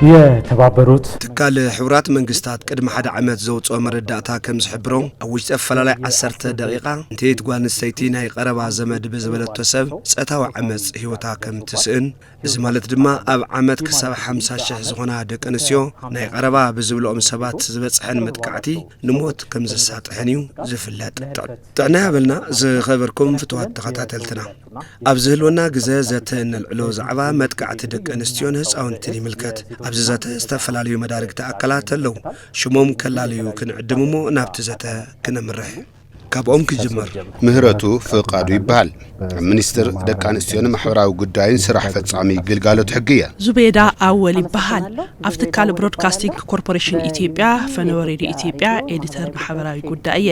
የተባበሩት ትካል ሕብራት መንግስታት ቅድመ ሓደ ዓመት ዘውፅኦ መረዳእታ ከም ዝሕብሮ ኣብ ውሽጢ ኣፈላላይ 10 ደቂቃ እንተይት ጓል ኣንስተይቲ ናይ ቀረባ ዘመድ ብዝበለቶ ሰብ ፀታዊ ዓመፅ ሂወታ ከም ትስእን እዚ ማለት ድማ ኣብ ዓመት ክሳብ 50,000 ዝኾና ደቂ ኣንስትዮ ናይ ቀረባ ብዝብሎም ሰባት ዝበፅሐን መጥቃዕቲ ንሞት ከም ዘሳጥሕን እዩ ዝፍለጥ ጥዕና ያበልና ዝኸበርኩም ፍትዋት ተኸታተልትና ኣብ ዝህልወና ግዜ ዘተ እንልዕሎ ዛዕባ መጥቃዕቲ ደቂ ኣንስትዮን ህፃውንትን ይምልከት ኣብዚ ዘተ ዝተፈላለዩ መዳርግቲ ኣካላት ኣለው ሽሞም ከላለዩ ክንዕድም እሞ ናብቲ ዘተ ክነምርሕ ካብኦም ክጅመር ምህረቱ ፍቃዱ ይበሃል ሚኒስትር ደቂ ኣንስትዮን ማሕበራዊ ጉዳይን ስራሕ ፈጻሚ ግልጋሎት ሕግየ ዙቤዳ ኣወል ይበሃል ኣብ ትካል ብሮድካስቲንግ ኮርፖሬሽን ኢትዮጵያ ፈነወሬዲ ኢትዮጵያ ኤዲተር ማሕበራዊ ጉዳይ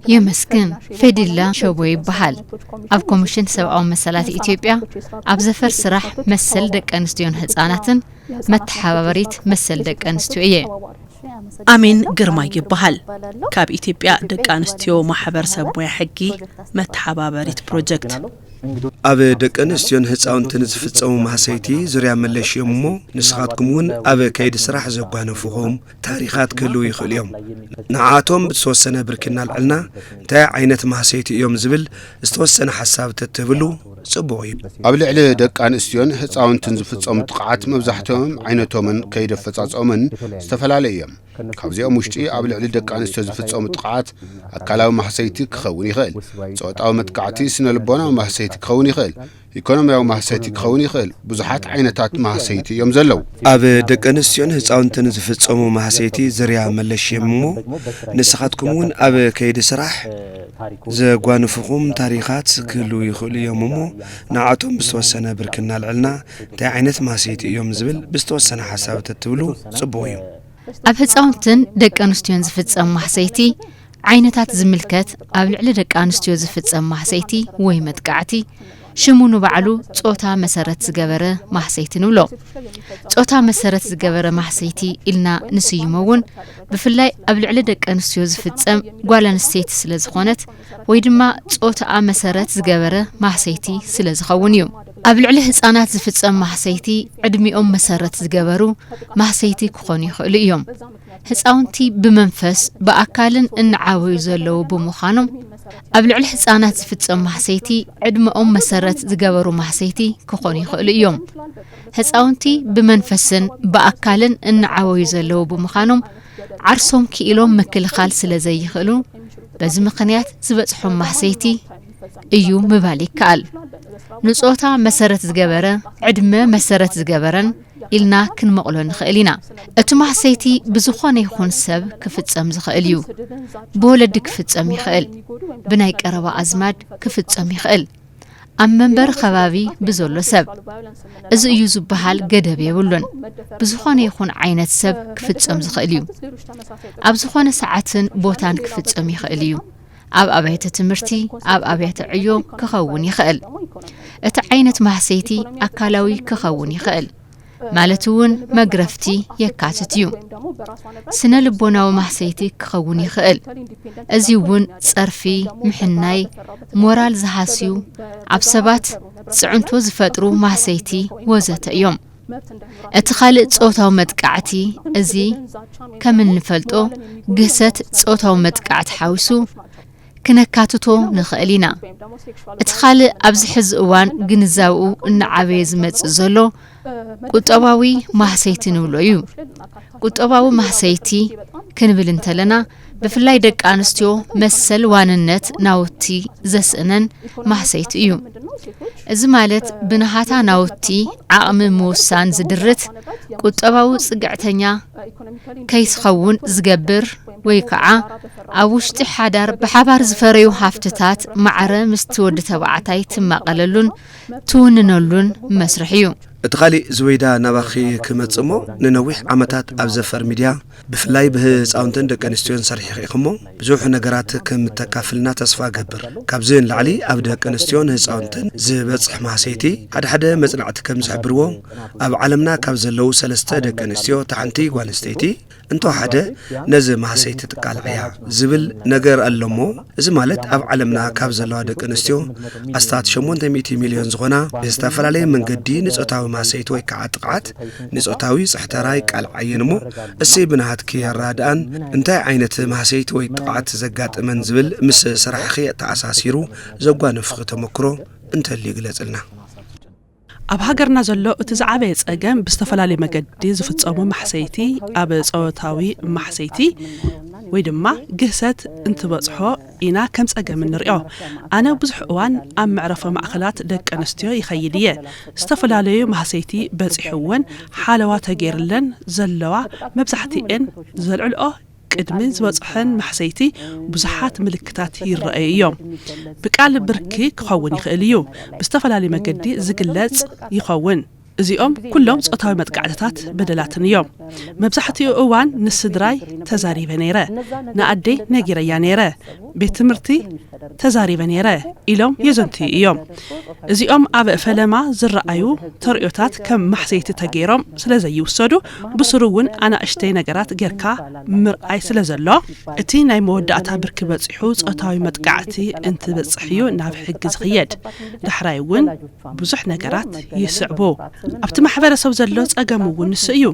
يمسكن فديلا شوبوي بحال أب كوميشن سبعة مسألة إثيوبيا أب زفر سراح مسل دك أنستيون هزاناتن متحابريت مسل دك أنستيوية أمين قرماي بحال كاب إثيوبيا دك أنستيو محبر سبوي حقي متحابريت بروجكت ኣብ ደቂ ኣንስትዮን ህፃውንትን ዝፍጸሙ ማህሰይቲ ዙርያ መለሽዮም እሞ ንስኻትኩም እውን ኣብ ከይዲ ስራሕ ዘጓነፍኹም ታሪኻት ክህልው ይኽእሉ እዮም ንዓቶም ብዝተወሰነ ብርኪና ልዕልና እንታይ ዓይነት ማህሰይቲ እዮም ዝብል ዝተወሰነ ሓሳብ ተትህብሉ ጽቡቕ እዩ ኣብ ልዕሊ ደቂ ኣንስትዮን ህፃውንትን ዝፍጸሙ ጥቃዓት መብዛሕትኦም ዓይነቶምን ከይዲ ኣፈጻጸሞምን ዝተፈላለዩ እዮም ካብዚኦም ውሽጢ ኣብ ልዕሊ ደቂ ኣንስትዮ ዝፍጸሙ ጥቃዓት ኣካላዊ ማህሰይቲ ክኸውን ይኽእል ጾታዊ መጥቃዕቲ ስነልቦናዊ ማህሰይቲ ክኸውን ይኽእል ኢኮኖሚያዊ ማህሰይቲ ክኸውን ይኽእል ብዙሓት ዓይነታት ማህሰይቲ እዮም ዘለው ኣብ ደቂ ኣንስትዮን ህፃውንትን ዝፍጸሙ ማህሰይቲ ዝርያ መለሽዮም እሞ ንስኻትኩም እውን ኣብ ከይዲ ስራሕ ዘጓንፍኹም ታሪኻት ክህልው ይኽእሉ እዮም እሞ ንዓቶም ብዝተወሰነ ብርክና ልዕልና እንታይ ዓይነት ማህሰይቲ እዮም ዝብል ብዝተወሰነ ሓሳብ ተትብሉ ጽቡቕ እዩ أب هزاونتن دك أنستيون زفتزم محسيتي عينتات زملكت أب لعل دك أنستيو زفتزم محسيتي ويمت قعتي شمونو بعلو صوتا مسارت زجبرة محسيتي نولو صوتا مسارت زجبرة محسيتي إلنا نسيمون بفلاي أب لعل دك أنستيو زفتزم قالن ستيت سلزخونت ويدما صوتا مسارت زجبرة محسيتي سلزخونيو أب لعل هزانات زفتزم محسيتي عدمي مسارت زجبرو محسيتي كخوني خليهم هزاونتي بمنفس بأكالن إن عاوي زلو بمخانم أب لعل هزانات زفتزم محسيتي عدمي مسارت زجبرو محسيتي كخوني خليهم هزاونتي بمنفسن بأكالن إن عاوي زلو بمخانم عرسهم كيلوم مكل خال سلزي خلو بزم قنيات زبطحهم محسيتي أيو مبالي كال نصوتا مسارت زجبرة عدمة مسارت زجبرن إلنا كن مقلون خيلنا أتومح سيتي بزخانة يخون سب كفتسام زخيليو بولدك فتسام يخيل بنايك أربع أزمات كفتسام يخيل أم منبر خبابي بزولو سب إذ يوزو بحال قدب يقولون بزخانة يخون عينة سب كفتسام زخيليو أبزخانة ساعتن بوتان كفتسام يخيليو أب أبيت تمرتي أب أبيت عيو كخون يخيل أتعينة محسيتي أكالاوي كخون يخيل مالتون مقرفتي يكاتتيو سنة لبوناو محسيتي كخون يخيل أزيون صرفي محناي مورال زحاسيو عبسبات سعنتو زفترو محسيتي وزت يوم اتخالق صوتاو مدقعتي أزي كمن نفلتو قست صوتاو مدقعت حاوسو كنكاتتو نخيلنا اتخالق أبز حز اوان جنزاو ان عبيز متزلو قطباوي محسيتي نولويو قطباوي محسيتي كنبل انتلنا بفلاي دك انستيو مسل واننت ناوتي زسنن محسيتي يو ازمالت بنهاتا ناوتي عقم موسان زدرت قطباوي صقعتنيا كيس خون زقبر ويكعا أوشت حدار بحبار زفريو حفتتات معرة مستود تبعتاي تمقللون توننلون مسرحيو اتخالي زويدا نباخي كمتصمو ننوح عمتات أب زفر ميديا بفلاي بهزاونتن دك أنستيون صريح يخمو بزوح نقرات كم تكافلنا تصفى قبر كابزين العلي أب دك أنستيون هزاونتن زبصح محسيتي حدا مزلعت كم زحبرو أب عالمنا كابزلو سلسته دك أنستيو تحنتي وانستيتي انتو حدا نزي محسيتي تقالعيا زبل نقر اللمو إذا مالت أب عالمنا كابزلو دك أنستيو أستات 800 مليون زغنا بيستفر عليه من قدين اتقاو ማሰይት ወይ ከዓ ጥቃት ንጾታዊ ጽሕተራይ ቃል ዓየንሞ እሰይ ብናሃትኪ ያራዳን እንታይ ዓይነት ማሰይት ወይ ጥቃት ዘጋጥመን ዝብል ምስ ስራሕኺ ተኣሳሲሩ ዘጓነፍኽ ተመክሮ እንተል ይግለጽልና ኣብ ሃገርና ዘሎ እቲ ዝዓበየ ጸገም ብዝተፈላለየ መገዲ ዝፍጸሙ ማሕሰይቲ ኣብ ጾታዊ ማሕሰይቲ ወይ ድማ ግህሰት እንትበጽሖ ኢና ከም ጸገም ንሪኦ ኣነ ብዙሕ እዋን ኣብ መዕረፎ ማእኸላት ደቂ ኣንስትዮ ይኸይድ እየ ዝተፈላለዩ ማሕሰይቲ በጺሕወን ሓለዋ ተገይርለን ዘለዋ መብዛሕትአን ዘልዕልኦ ቅድሚ ዝበጽሐን ማሕሰይቲ ብዙሓት ምልክታት ይረኣዩ እዮም ብቃል ብርኪ ክኸውን ይኽእል እዩ ብዝተፈላለየ መገዲ ዝግለጽ ይኸውን እዚኦም ኩሎም ጾታዊ መጥቃዕትታት በደላትን እዮም መብዛሕትኡ እዋን ንስድራይ ተዛሪበ ነይረ ንኣደይ ነጊረያ ነይረ ቤት ትምህርቲ ተዛሪበ ነይረ ኢሎም የዘንትዩ እዮም እዚኦም ኣብ ፈለማ ዝረኣዩ ተርእዮታት ከም ማሕሰይቲ ተገይሮም ስለዘይውሰዱ ብስሩውን ኣናእሽተይ ነገራት ጌርካ ምርኣይ ስለዘሎ እቲ ናይ መወዳእታ ብርኪ በፂሑ ጾታዊ መጥቃዕቲ እንትበጽሕ እዩ ናብ ሕጊ ዝኽየድ ዳሕራይ እውን ብዙሕ ነገራት ይስዕቡ ኣብቲ ማሕበረሰብ ዘሎ ጸገም እውን ንሱ እዩ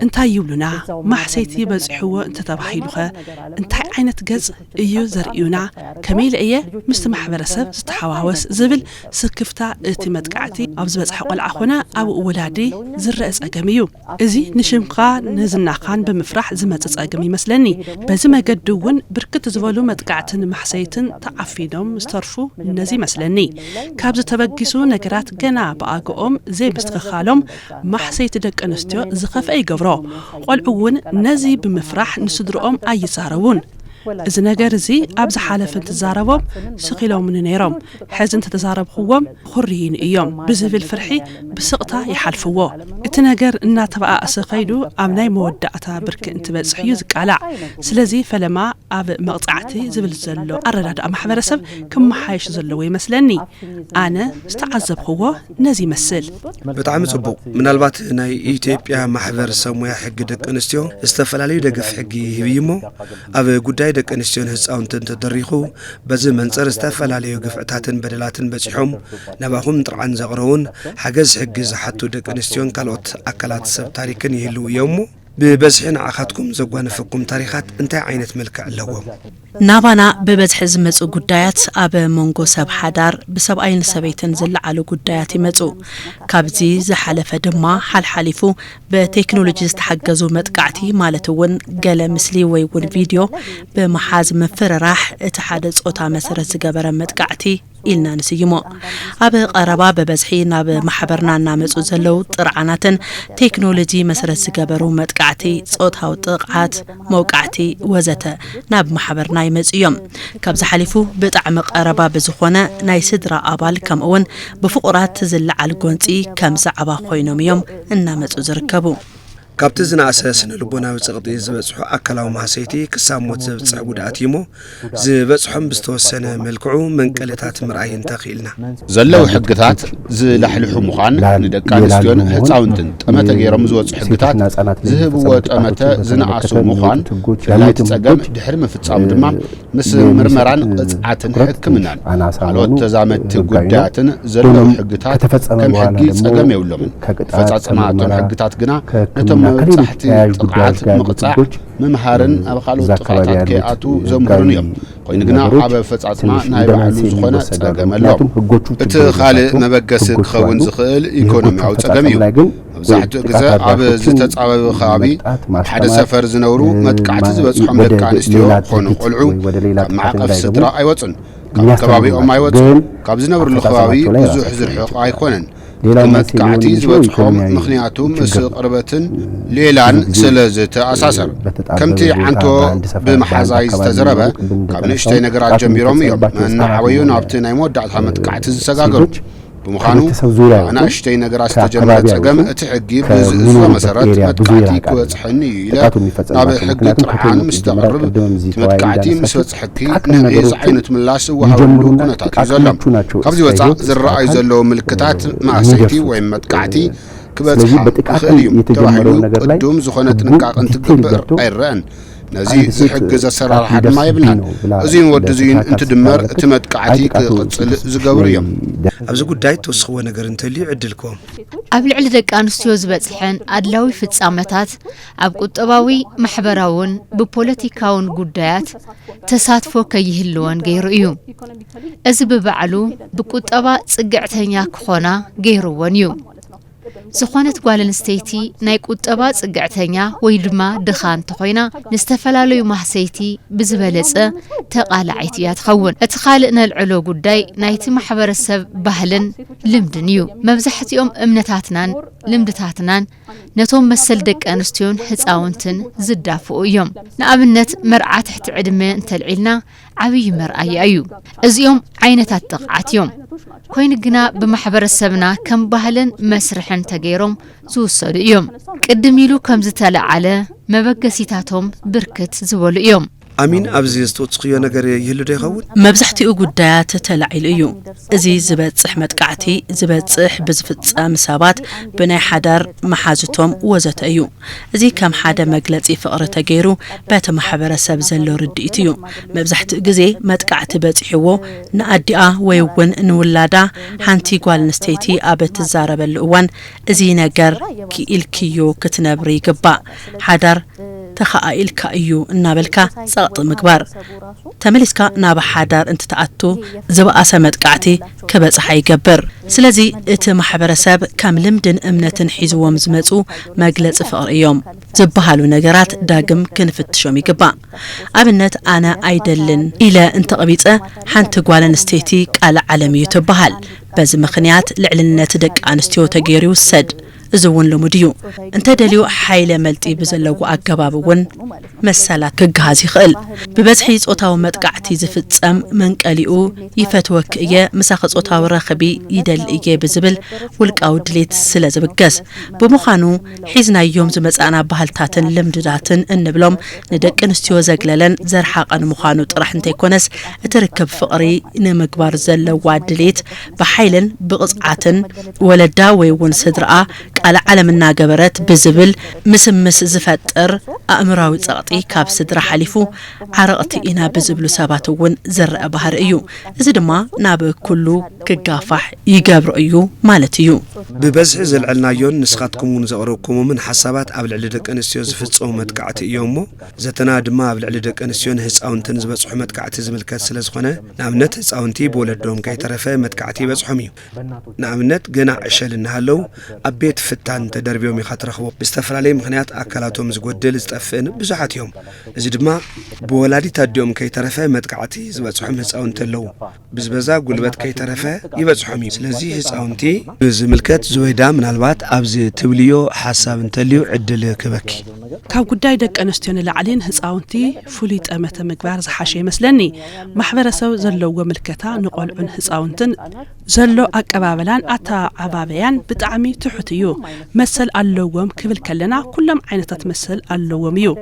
እንታይ ይብሉና ማሕሰይቲ በጽሕዎ እንተተባሂሉኸ እንታይ ዓይነት ገጽ እዩ ዘርእዩና ከመይ ለእየ ምስቲ ማሕበረሰብ ዝተሓዋወስ ዝብል ስክፍታ እቲ መጥቃዕቲ ኣብ ዝበጽሐ ቆልዓ ኾነ ኣብ ወላዲ ዝረአ ጸገም እዩ እዚ ንሽምካ ንዝናኻን ብምፍራሕ ዝመጽእ ጸገም ይመስለኒ በዚ መገዲ እውን ብርክት ዝበሉ መጥቃዕትን ማሕሰይትን ተዓፊኖም ዝተርፉ ነዚ ይመስለኒ ካብ ዝተበጊሱ ነገራት ገና ብኣግኦም ዘይምስትኽኻሎም ማሕሰይቲ ደቂ ኣንስትዮ ዝኸፍአ ይገብሮ ቆልዑ እውን ነዚ ብምፍራሕ ንስድሮኦም ኣይዛረቡን እዚ ነገር እዚ ኣብ ዝሓለፈ እንትዛረቦም ስኺሎም ነይሮም ሕዚ እንተተዛረብኽዎም ኩርይን እዮም ብዝብል ፍርሒ ብስቕታ ይሓልፍዎ እቲ ነገር እናተበኣሰ ኸይዱ ኣብ ናይ መወዳእታ ብርኪ እንትበጽሕ እዩ ዝቃላዕ ስለዚ ፈለማ ኣብ መቕጻዕቲ ዝብል ዘሎ ኣረዳድኣ ማሕበረሰብ ክመሓየሽ ዘለዎ ይመስለኒ ኣነ ዝተዓዘብኽዎ ነዚ ይመስል ብጣዕሚ ጽቡቕ ምናልባት ናይ ኢትዮጵያ ማሕበረሰብ ሙያ ሕጊ ደቂ ኣንስትዮ ዝተፈላለዩ ደገፍ ሕጊ ይህብ እሞ ኣብ ጉዳይ ደቂ ኣንስትዮን ህፃውንትን ተደሪኹ በዚ መንጽር ዝተፈላለዩ ግፍዕታትን በደላትን በጺሖም ናባኹም ጥርዓን ዘቕረቡን ሓገዝ ሕጊ ዝሓቱ ደቂ ኣንስትዮን ካልኦት ኣካላት ሰብ ታሪክን ይህልው እዮም ببزح عخاتكم زقوان فكم تاريخات انت عينة ملك اللوم نابانا ببزح زمزو قدايات اب مونغو سب حدار بسب اين سبيتن زل على قدايات مزو كابزي زحلف دما حال حليفو بتكنولوجي استحجزو متقعتي مالتون قال مسلي ويون فيديو بمحاز مفرراح اتحادث اوتا مسرت زقبر متقعتي إلنا نسيمو أب قربا ببزحي ناب محبرنا نامزو زلو طرعناتن تكنولوجي مسرت زقبرو متقعتي صوتها وطقعات موقعتي وزته ناب محبرنا يمزيوم كابز حليفو بطعم قربا بزخونه ناي سدرا ابال كم اون بفقرات تزل على القونتي كم زعبا خوينوم يوم انامزو زركبو كابتزنا أساسن لبنا وتقضي زبصحو أكلاو محسيتي كساموت زبصح قداتيمو زبصحهم بستوسنة ملكعو من قلتات مرأيين تخيلنا زلو حقتات زلحلحو مخان ندكان استيون هتصاونتن تمتا غيرم زوص حقتات زهبو تمتا زنعاسو مخان لا تتصقم دحر مفتصام دما مس مرمران قصعاتن حكمنان قالوت تزامت قداتن زلو حقتات كم حقي تصقم يولمن فتصاماتن حقتات غنا تحت تقعات مقطع ممهارن أبخالو تقعات كياتو زمرن يوم قينقنا عبا فتعتما نايب علو زخونة تقام اللوم اتخالي نبقس كخون زخيل ايكونومي عو تقاميو بزاحتو قزا عبا زتت عبا خابي حدا سفر زنورو متقعت زبصحهم لكان استيو خونو قلعو معقف سترا ايوطن كبابي ام ايوطن كابزنور الخوابي بزو حزر حق ايكونن متقعتي زبصحهم مخنياتو مس قربتن ليلان سلازت اساسر كمتي عنتو بمحازاي استزربه كاب نشتي نغرات جميروم يوم من عويون ابتي ناي مودعت متقعت زسغاغرو بمخانو انا اشتي نغرات استجمرت صقم اتحقي بزو مسارات متقعتي كوصحني الى ناب حق طرحان مستقرب متقعتي مسوصحكي نعيز عينت ملاس وحاولو كنتات يزلم كابزي وصا زرعي زلو ملكتات معسيتي ويم متقعتي كبصحا خليم تباحلو قدوم زخونه تنقاق انت تقبر ايران نزي زحجز السرار حد ما يبلنا أزين ودزين أنت دمر تمت قعتي كقصل زجوريهم أبزو قداي توسخوا نجار انتلي عدلكم قبل علدك أنستيو زبطحن أدلاوي في التسامتات أبقى طباوي محبراون ببوليتيكاون قدايات تساتفو كيهلوان غيريو أزب بعلو بقطبا صقعتنيا كخونا غيروان يو زخونت قوالنستيتي ناي قطبا صقعتنيا وي دما دخان تخوينا نستفلالو محسيتي بزبلصه تقالعيتيا تخون اتخالقنا العلو قداي نايتي محبرسب بهلن لمدن يو مبزحتيوم امنتاتنان لمدتاتنان نتوم مسل دك انستيون هصاونتن زدافو يوم نابنت مرعا تحت عدمه انتلعلنا عبي مرأي أيو ازيوم عينتات تقعتيوم كوين قنا بمحبرسبنا كم بهلن مسرحن تغيروم زوصل يوم قدميلو كم زتالع على مبقسيتاتهم بركت زول يوم أمين أبزي استوتسقيو نجار يهلو ديخون مبزحتي قدايات تلعيل ايو ازي زبصح متقعتي زبصح بزفصام سابات بناي حدار محازتهم وزت ايو ازي كم حدا مغلصي فقره تغيرو بات محبرسب زلو رديتيو مبزحت غزي متقعت بصحيو ناديا ويون نولادا حنتي قال نستيتي ابت زاربل اوان ازي نجار كيلكيو كتنبري قبا حدار تخائل كايو نابلكا صقط مقبار تملسكا ناب حدار انت تاعتو زبا سمتقعتي كبصح يقبر سلازي ات محبرسب كم لمدن امنتن حيزوم زمصو مغلص فقر يوم زبحالو نغرات داغم كنفتشوم يقبا ابنت انا ايدلن الى انت قبيصه حنت غوالن ستيتي قال عالمي تبحال بز مخنيات لعلنت دق انستيو تغيريو سد زون لمديو انت دليو حيله ملطي بزلو اغبابون مسالات كغازي خل ببزحي صوتاو متقعتي زفصم منقليو يفتوكيه مساخ صوتاو رخبي يدلئيه بزبل ولقاو دليت سلازبغس بمخانو حيزنا يوم زمصانا بحالتاتن لمدداتن انبلوم ندق انستيو زغللن زرحقن مخانو طرح انت يكونس اتركب فقري نمغبار زلو دليت بحيلن بقصعاتن ولدا ويون صدرا على علمنا جبرت بزبل مسمس زفتر أمراوي صغطي كاب صدر حليفو عرقتي إنا بزبلو ساباتون زرق بحر أيو إذا ما ناب كله كجافح يجبر أيو مالتيو ببزح زلعلنا يون نسخاتكم ونزقركم من حسابات قبل علدك أنستيو زفتصو متقعت يومو زتنا دما قبل علدك أنستيون هس أو نتنز بصح متقعت زملكات سلازخونه نعمنت هس أو نتي بولدهم كي ترفه متقعتي بصحميو نعمنت جنا عشل نهالو أبيت فتان تدربيهم يخاطرخو بستفرالي مخنيات أكلاتهم زغودل زطفن بزحات يوم إذا دما بولادي تاديوم كي ترفه متقعتي زبصحم هس أو نتلو بزبزا قلبت كي ترفه يبصحمي سلازي هس أو نتي زملكات زويدا من الوقت أبز توليو حساب نتليو عدل كبكي كاب قداي دك أنستيون لعلين هصاونتي فوليت أمة مقبار زحاشي مسلني محبرسو زلو وملكتا نقولعن هصاونتن زلو أقبابلان أتا عبابيان بطعمي تحتيو مسل اللوم كبل كلنا كلهم عينتات مسل اللوم يو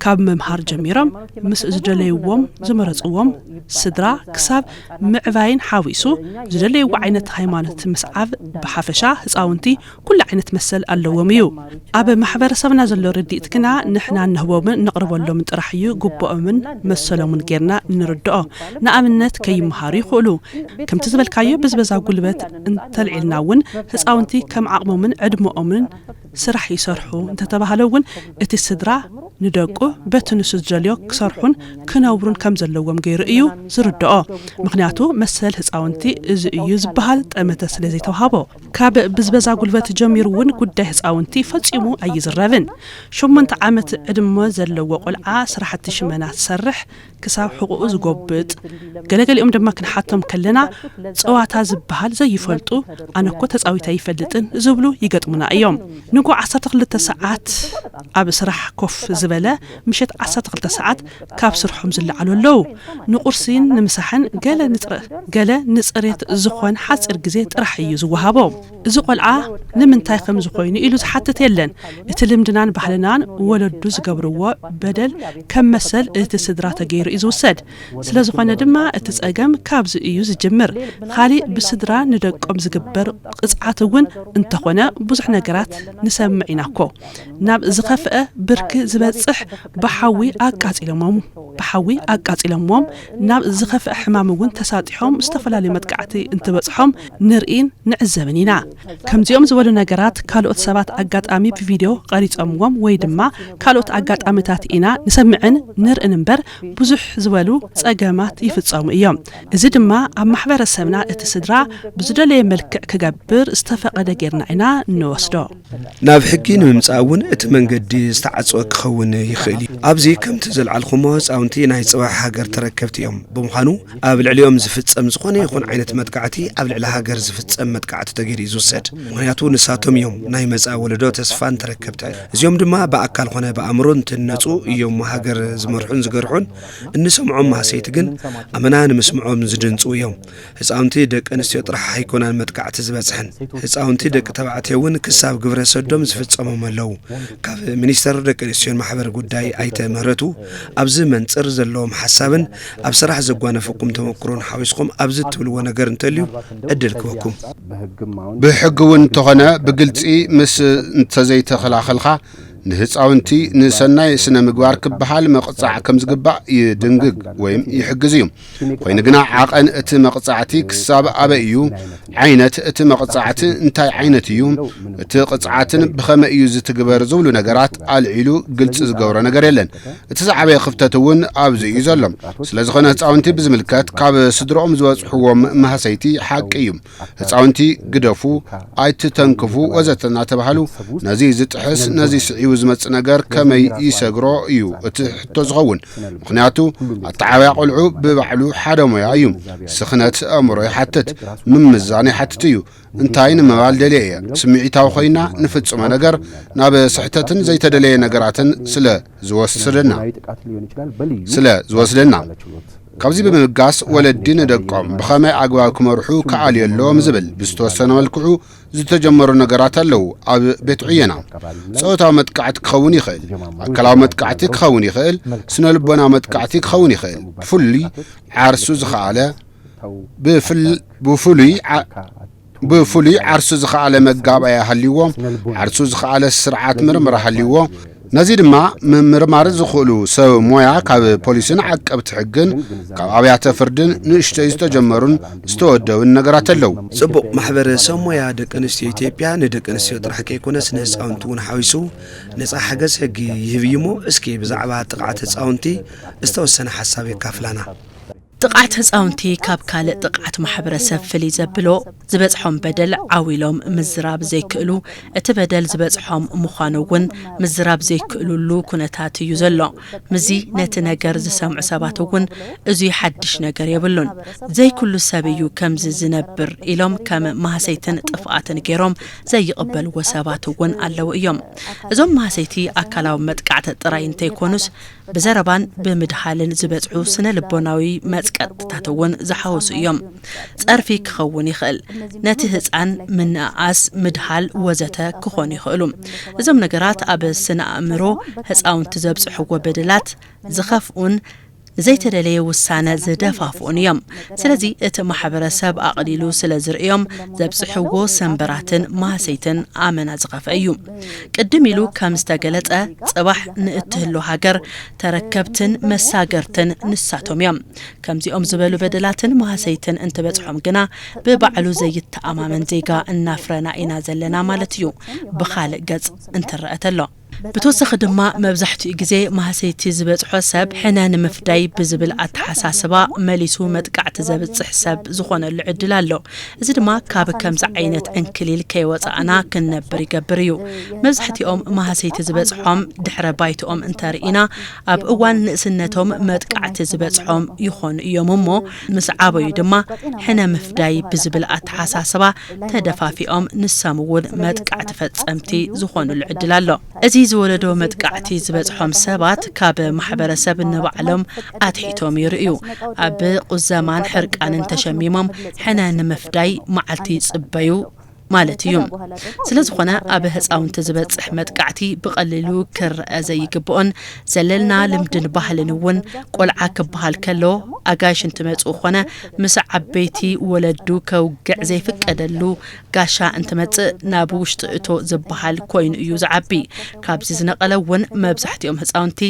كاب ممهار جميرم مس زدليوم زمرصوم سدرا كساب معفاين حاويسو زدليو عينت هيمانت مسعب بحفشا هصاونتي كل عينت مسل اللوم يو اب محبرسبنا زلو رديت كنا نحنا نهومن نقربلو من طرحيو غبومن مسلو من غيرنا نردو نامنت كي مهاري خلو كم تزبلكايو بزبزا قلبت انتلعلناون هصاونتي كم عقمو من عدمومن سرح يسرحو انت تبهلون اتي السدرا ندقو بتنس جليو كسرحون كناورون كم زلوم غير ايو زردو مخنياتو مسل هصاونتي از ايو زبحال طمته سلازي توهابو كاب بزبزا قلبت جميرون قداي هصاونتي فصيمو اي زربن شمنت عامت ادمو زلو قلعا سرحت شمنا سرح كساب حقوق زغبط غلغليوم دما كنحاتم كلنا صواتا زبحال زي يفلطو انا كو تصاويتا يفلطن زبلو يغطمنا ايوم نكو 12 ساعات اب سرح كوف زبله مشت 12 ساعات كاب سرحهم زلعلو لو نقرسين نمسحن قال نصريت زخون حصر غزي طرح يزوهابو زقلعا نمنتاي خم زخويني إلو حتى يلن اتلمدنان بحلنان ولدو زغبروا بدل كم مسل اتسدرا تغير ይዝውሰድ ስለዝኾነ ድማ እቲ ጸገም ካብዚ እዩ ዝጅምር ካሊእ ብስድራ ንደቆም ዝግበር ቅጽዓት እውን እንተኾነ ብዙሕ ነገራት ንሰምዕ ኢናኮ ናብ ዝኸፍአ ብርኪ ዝበጽሕ ብሓዊ ኣቃጺሎሞም ናብ ዝኸፍአ ሕማም እውን ተሳጢሖም ዝተፈላለዩ መጥቃዕቲ እንትበጽሖም ንርኢን ንዕዘብን ኢና ከምዚኦም ዝበሉ ነገራት ካልኦት ሰባት አጋጣሚ ብቪዲዮ ቀሪጾምዎም ወይ ድማ ካልኦት አጋጣሚታት ኢና ንሰምዕን ንርኢን እምበር ብዙሕ ዝበሉ ጸገማት ይፍጸሙ እዮም እዚ ድማ ኣብ ማሕበረሰብና እቲ ስድራ ብዝደለየ መልክዕ ክገብር ዝተፈቀደ ጌርና ኢና ንወስዶ ናብ ሕጊ ንምምጻእ እውን እቲ መንገዲ ዝተዓጽወ ክኸውን ይኽእል እዩ ኣብዚ ከምቲ ዘልዓልኹሞ ህፃውንቲ ናይ ጽባሕ ሃገር ተረከብቲ እዮም ብምዃኑ ኣብ ልዕሊኦም ዝፍጸም ዝኾነ ይኹን ዓይነት መጥቃዕቲ ኣብ ልዕሊ ሃገር ዝፍጸም መጥቃዕቲ ተገይሩ ይዝውሰድ ምክንያቱ ንሳቶም እዮም ናይ መጻእ ወለዶ ተስፋን ተረከብቲ እዚኦም ድማ ብኣካል ኾነ ብኣእምሮ እንትነጹ እዮም ሃገር ዝመርሑን ዝገርሑን እንሰምዖም ማሰይቲ ግን ኣመና ንምስምዖም ዝድንጹ እዮም ህፃውንቲ ደቂ ኣንስትዮ ጥራሕ ኣይኮናን መጥቃዕቲ ዝበጽሕን ህፃውንቲ ደቂ ተባዕትዮ እውን ክሳብ ግብረ ሰዶም ዝፍጸሞም ኣለዉ ካብ ሚኒስተር ደቂ ኣንስትዮን ማሕበር ጉዳይ ኣይተ ምህረቱ ኣብዚ መንጽር ዘለዎም ሓሳብን ኣብ ስራሕ ዘጓነፈኩም ተመክሮን ሓዊስኩም ኣብዚ ትብልዎ ነገር እንተልዩ ዕድል ክበኩም ብሕጊ እውን ተኾነ ብግልጺ ምስ እንተዘይተኸላኸልካ ንህፃውንቲ ንሰናይ ስነ ምግባር ክበሃል መቕጻዕ ከም ዝግባእ ይድንግግ ወይም ይሕግዝ እዩ ኮይኑ ግና ዓቐን እቲ መቕጻዕቲ ክሳብ ኣበይ እዩ ዓይነት እቲ መቕጻዕቲ እንታይ ዓይነት እዩ እቲ ቅጽዓትን ብኸመይ እዩ ዝትግበር ዝብሉ ነገራት ኣልዒሉ ግልጽ ዝገብሮ ነገር የለን እቲ ዝዓበየ ክፍተት እውን ኣብዚ እዩ ዘሎ ስለዝኾነ ህፃውንቲ ብዝምልከት ካብ ስድሮኦም ዝበጽሕዎም ማህሰይቲ ሓቂ እዩ ህፃውንቲ ግደፉ ኣይትተንክፉ ወዘተ እናተባሃሉ ነዚ ዝጥሕስ ነዚ ስዒቡ ዝመጽእ ነገር ከመይ ይሰግሮ እዩ እቲ ሕቶ ዝኸውን ምክንያቱ ኣተዓባያ ቆልዑ ብባዕሉ ሓደ ሞያ እዩ ስኽነት ኣእምሮ ይሓትት ምምዛን ይሓትት እዩ እንታይ ንምባል ደልየ ስምዒታዊ ኮይና ንፍጽሞ ነገር ናብ ስሕተትን ዘይተደለየ ነገራትን ስለ ዝወስደና ካብዚ ብምጋስ ወለዲ ንደቆም ብኸመይ ኣግባብ ክመርሑ ከኣል የለዎም ዝብል ብዝተወሰነ መልክዑ ዝተጀመሩ ነገራት ኣለዉ ኣብ ቤት ዕየና ጾታዊ መጥቃዕቲ ክኸውን ይኽእል ኣካላዊ መጥቃዕቲ ክኸውን ይኽእል ስነ ልቦናዊ መጥቃዕቲ ክኸውን ይኽእል ብፍሉይ ዓርሱ ዝኸኣለ መጋባእያ ሃልይዎ ዓርሱ ዝኸኣለ ስርዓት ምርምራ ሃልይዎ ነዚ ድማ ምርማር ዝኽእሉ ሰብ ሞያ ካብ ፖሊስን ዓቀብቲ ሕግን ካብ ኣብያተ ፍርድን ንእሽተይ ዝተጀመሩን ዝተወደውን ነገራት ኣለዉ ጽቡቕ ማሕበረሰብ ሞያ ደቂ ኣንስትዮ ኢትዮጵያ ንደቂ ኣንስትዮ ጥራሕ ከይኮነስ ንህፃውንቲ እውን ሓዊሱ ነፃ ሓገዝ ሕጊ ይህብ እዩ እሞ እስኪ ብዛዕባ ጥቕዓት ህፃውንቲ ዝተወሰነ ሓሳብ የካፍላና ጥቃት ህፃውንቲ ካብ ካልእ ጥቃት ማሕበረሰብ ፍልይ ዘብሎ ዝበጽሖም በደል ዓዊሎም ምዝራብ ዘይክእሉ እቲ በደል ዝበጽሖም ምዃኑ እውን ምዝራብ ዘይክእሉሉ ኩነታት እዩ ዘሎ ምዚ ነቲ ነገር ዝሰምዑ ሰባት እውን እዙይ ሓድሽ ነገር የብሉን ዘይኩሉ ሰብ እዩ ከምዚ ዝነብር ኢሎም ከም ማህሰይትን ጥፍኣትን ገይሮም ዘይቕበልዎ ሰባት እውን ኣለዉ እዮም እዞም ማህሰይቲ ኣካላዊ መጥቃዕቲ ጥራይ እንተይኮኑስ ብዘረባን ብምድሃልን ዝበጽሑ ስነ ልቦናዊ መጽቀጥታት እውን ዝሓወሱ እዮም ጸርፊ ክኸውን ይኽእል ነቲ ህፃን ምንኣስ ምድሃል ወዘተ ክኾኑ ይኽእሉ እዞም ነገራት ኣብ ስነ ኣእምሮ ህፃውንቲ ዘብጽሕዎ በደላት ዝኸፍኡን ዘይተደለየ ውሳነ ዝደፋፍኡን እዮም ስለዚ እቲ ማሕበረሰብ ኣቕሊሉ ስለ ዝርእዮም ዘብጽሕዎ ሰንበራትን ማህሰይትን ኣመና ዝኸፈ እዩ ቅድም ኢሉ ከም ዝተገለጸ ጽባሕ ንእትህሉ ሃገር ተረከብትን መሳገርትን ንሳቶም እዮም ከምዚኦም ዝበሉ በደላትን ማህሰይትን እንትበጽሖም ግና ብባዕሉ ዘይተኣማመን ዜጋ እናፍረና ኢና ዘለና ማለት እዩ ብኻልእ ገጽ እንትረአተሎ ብተወሳኺ ድማ መብዛሕትኡ ግዜ ማህሰይቲ ዝበጽሖ ሰብ ሕነ ንምፍዳይ ብዝብል ኣተሓሳስባ መሊሱ መጥቃዕቲ ዘብጽሕ ሰብ ዝኾነሉ ዕድል ኣሎ እዚ ድማ ካብ ከምዚ ዓይነት እንክሊል ከይወፃእና ክንነብር ይገብር እዩ መብዛሕትኦም ማህሰይቲ ዝበጽሖም ድሕረ ባይቶኦም እንተርኢና ኣብ እዋን ንእስነቶም መጥቃዕቲ ዝበጽሖም ይኾኑ እዮም እሞ ምስ ዓበዩ ድማ ሕነ ምፍዳይ ብዝብል ኣተሓሳስባ ተደፋፊኦም ንሰምውን መጥቃዕቲ ፈጸምቲ ዝኾኑሉ ዕድል ኣሎ እዚ ዝወለዶ መጥቃዕቲ ዝበጽሖም ሰባት ካብ ማሕበረሰብ ንባዕሎም ኣትሒቶም ይርእዩ ኣብ ቁዘማን ሕርቃንን ተሸሚሞም ሕነ ንምፍዳይ መዓልቲ ይጽበዩ ማለት እዩ ስለዝኾነ ኣብ ህፃውንቲ ዝበጽሕ መጥቃዕቲ ብቐሊሉ ክርአ ዘይግብኦን ዘለልና ልምድን ባህልን እውን ቆልዓ ክበሃል ከሎ ኣጋይሽ እንትመጽኡ ኾነ ምስ ዓበይቲ ወለዱ ከውግዕ ዘይፍቀደሉ ጋሻ እንትመጽእ ናብ ውሽጢ እቶ ዝበሃል ኮይኑ እዩ ዝዓቢ ካብዚ ዝነቐለ እውን መብዛሕትኦም ህፃውንቲ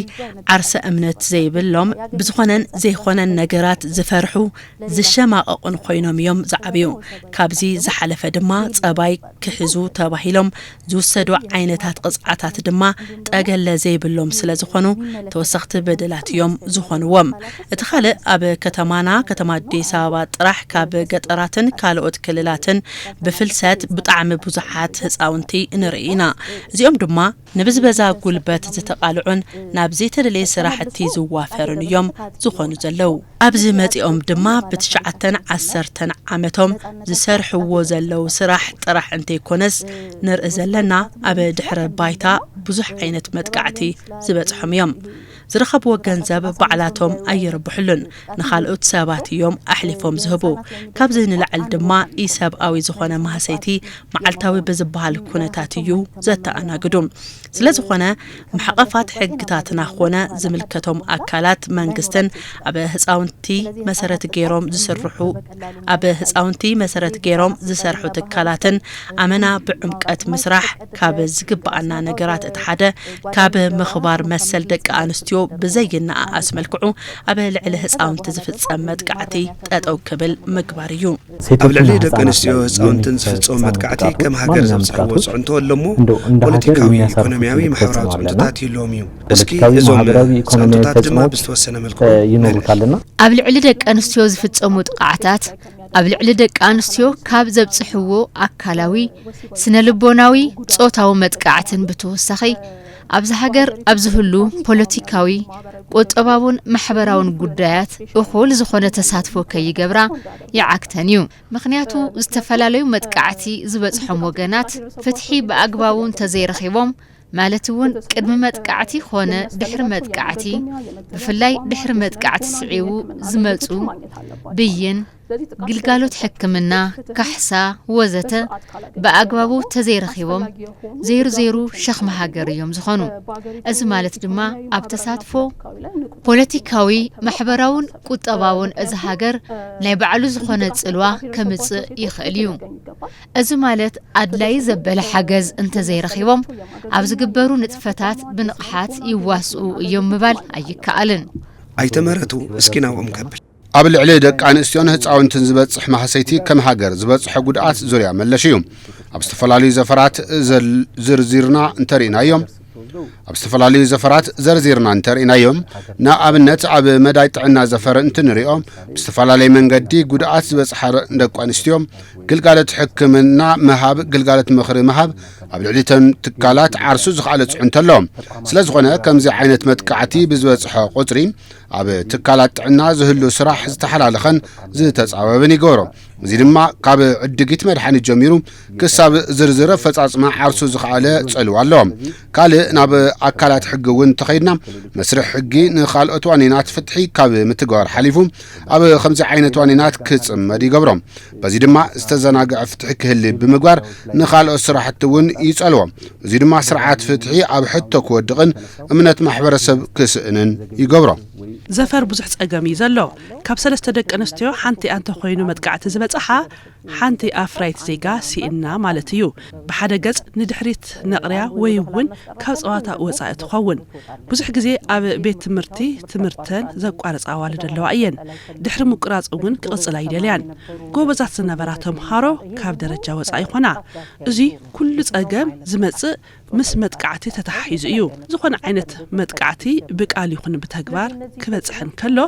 ዓርሰ እምነት ዘይብሎም ብዝኾነን ዘይኾነን ነገራት ዝፈርሑ ዝሸማቐቑን ኮይኖም እዮም ዝዓብዩ ካብዚ ዝሓለፈ ድማ ጸባይ ክሕዙ ተባሂሎም ዝውሰዱ ዓይነታት ቅጽዓታት ድማ ጠገለ ዘይብሎም ስለ ዝኾኑ ተወሰኽቲ በደላት እዮም ዝኾንዎም እቲ ካልእ ኣብ ከተማና ከተማ አዲስ አበባ ጥራሕ ካብ ገጠራትን ካልኦት ክልላትን ብፍልሰት ብጣዕሚ ብዙሓት ህፃውንቲ ንርኢና እዚኦም ድማ ንብዝበዛ ጉልበት ዝተቃልዑን ናብ ዘይተደለየ ስራሕቲ ዝዋፈሩን እዮም ዝኾኑ ዘለው ኣብዚ መጺኦም ድማ ብትሽዓተን 10 ዓመቶም ዝሰርሕዎ ዘለው ስራሕ ጥራሕ እንተይኮነስ ንርኢ ዘለና ኣብ ድሕረ ባይታ ብዙሕ ዓይነት መጥቃዕቲ ዝበጽሖም እዮም ዝረኸብዎ ገንዘብ ባዕላቶም ኣይርብሕሉን ንኻልኦት ሰባት እዮም ኣሕሊፎም ዝህቡ ካብዚ ንላዕል ድማ ኢሰብኣዊ ዝኾነ ማህሰይቲ መዓልታዊ ብዝበሃል ኩነታት እዩ ዘተኣናግዱ ስለዝኾነ ማሕቐፋት ሕግታትና ኾነ ዝምልከቶም ኣካላት መንግስትን ኣብ ህፃውንቲ መሰረት ገይሮም ዝሰርሑ ትካላትን ኣመና ብዕምቀት ምስራሕ ካብ ዝግባኣና ነገራት እቲ ሓደ ካብ ምኽባር መሰል ደቂ ኣንስትዮ ብዘይና ኣስመልክዑ ኣብ ልዕሊ ህፃውንቲ ዝፍጸም መጥቃዕቲ ጠጠው ክብል ምግባር እዩ ኣብ ልዕሊ ደቂ ኣንስትዮ ህፃውንትን ዝፍጸሙ መጥቃዕቲ ከም ሃገር ዘብጽሕዎ ጽዕንቶ ኣለሞ ፖለቲካዊ ኢኮኖሚያዊ ማሕበራዊ ጽዕንቶታት ይህልዎም እዩ እስኪ እዞም ጽዕንቶታት ድማ ብዝተወሰነ መልክዑ ይነግሩታልና ኣብ ልዕሊ ደቂ ኣንስትዮ ዝፍጸሙ ጥቃዕታት ኣብ ልዕሊ ደቂ ኣንስትዮ ካብ ዘብጽሕዎ ኣካላዊ ስነልቦናዊ ጾታዊ መጥቃዕትን ብተወሳኺ ኣብዚ ሃገር ኣብዝህሉ ፖለቲካዊ ቁጠባውን ማሕበራውን ጉዳያት እኹል ዝኾነ ተሳትፎ ከይገብራ ይዓክተን እዩ ምኽንያቱ ዝተፈላለዩ መጥቃዕቲ ዝበጽሖም ወገናት ፍትሒ ብኣግባቡን ተዘይረኺቦም ማለት እውን ቅድሚ መጥቃዕቲ ኾነ ድሕሪ መጥቃዕቲ ብፍላይ ድሕሪ መጥቃዕቲ ስዒቡ ዝመጹ ብይን ግልጋሎት ሕክምና ካሕሳ ወዘተ በአግባቡ ተዘይረኺቦም ዘይሩ ሸኽመ ሃገር እዮም ዝኾኑ እዚ ማለት ድማ ኣብ ተሳትፎ ፖለቲካዊ ማሕበራውን ቁጠባውን እዚ ሃገር ናይ ባዕሉ ዝኾነ ጽልዋ ከምጽእ ይኽእል እዩ እዚ ማለት ኣድላይ ዘበለ ሓገዝ እንተዘይረኺቦም ኣብ ዝግበሩ ንጥፈታት ብንቕሓት ይዋስኡ እዮም ምባል ኣይከኣልን ኣይተመረቱ እስኪናዎም ከብል ኣብ ልዕሊ ደቂ ኣንስትዮን ህፃውንትን ዝበጽሕ ማህሰይቲ ከም ሃገር ዝበጽሖ ጉድኣት ዙርያ መለሽ እዩ ኣብ ዝተፈላለዩ ዘፈራት ዝርዝርና እንተሪእናዮም ንኣብነት ኣብ መዳይ ጥዕና ዘፈር እንትንሪኦም ብዝተፈላለየ መንገዲ ጉድኣት ዝበጽሐ ደቂ ኣንስትዮ ግልጋሎት ሕክምና መሃብ ግልጋሎት ምኽሪ መሃብ ኣብ ልዕሊ ትካላት ዓርሱ ዝኽኣለ ጽዕንቶ ኣለዎም ስለዝኾነ ከምዚ ዓይነት መጥቃዕቲ ብዝበጽሖ ቁጽሪ ኣብ ትካላት ጥዕና ዝህሉ ስራሕ ዝተሓላለኸን ዝተጻበበን ይገብሮ እዚ ድማ ካብ ዕድጊት መድሓኒት ጀሚሩ ክሳብ ዝርዝር ፈጻጽማ ዓርሱ ዝኽኣለ ጽልዋ ኣለዎም ካልእ ናብ ኣካላት ሕጊ እውን ተኸይድና መስርሕ ሕጊ ንኻልኦት ዋኒናት ፍትሒ ካብ ምትግባር ሓሊፉ ኣብ ከምዚ ዓይነት ዋኒናት ክጽመድ ይገብሮም በዚ ድማ ዝተዘናግዐ ፍትሒ ክህሊ ብምግባር ንኻልኦት ስራሕቲ እውን ይጸልዎም እዚ ድማ ስርዓት ፍትሒ ኣብ ሕቶ ክወድቕን እምነት ማሕበረሰብ ክስእንን ይገብሮም ዘፈር ብዙሕ ጸገም እዩ ዘሎ ካብ ሰለስተ ደቂ ኣንስትዮ ሓንቲ ኣንተ ኮይኑ መጥቃዕቲ ዝበጽሓ ሓንቲ ኣፍራይት ዜጋ ሲእና ማለት እዩ ብሓደ ገጽ ንድሕሪት ነቕርያ ወይ እውን ካብ ጸዋታ ወጻኢ ትኸውን ብዙሕ ግዜ ኣብ ቤት ትምህርተን ዘቋርጻ ኣዋልድ ኣለዋ እየን ድሕሪ ምቁራጽ እውን ክቕጽላ ይደልያን ጎበዛት ዝነበራ ተምሃሮ ካብ ደረጃ ወጻኢ ይኾና እዚ ኩሉ ጸገም ዝመጽእ ምስ መጥቃዕቲ ተተሓሒዙ እዩ ዝኾነ ዓይነት መጥቃዕቲ ብቃል ይኹን ብተግባር ክበጽሕን ከሎ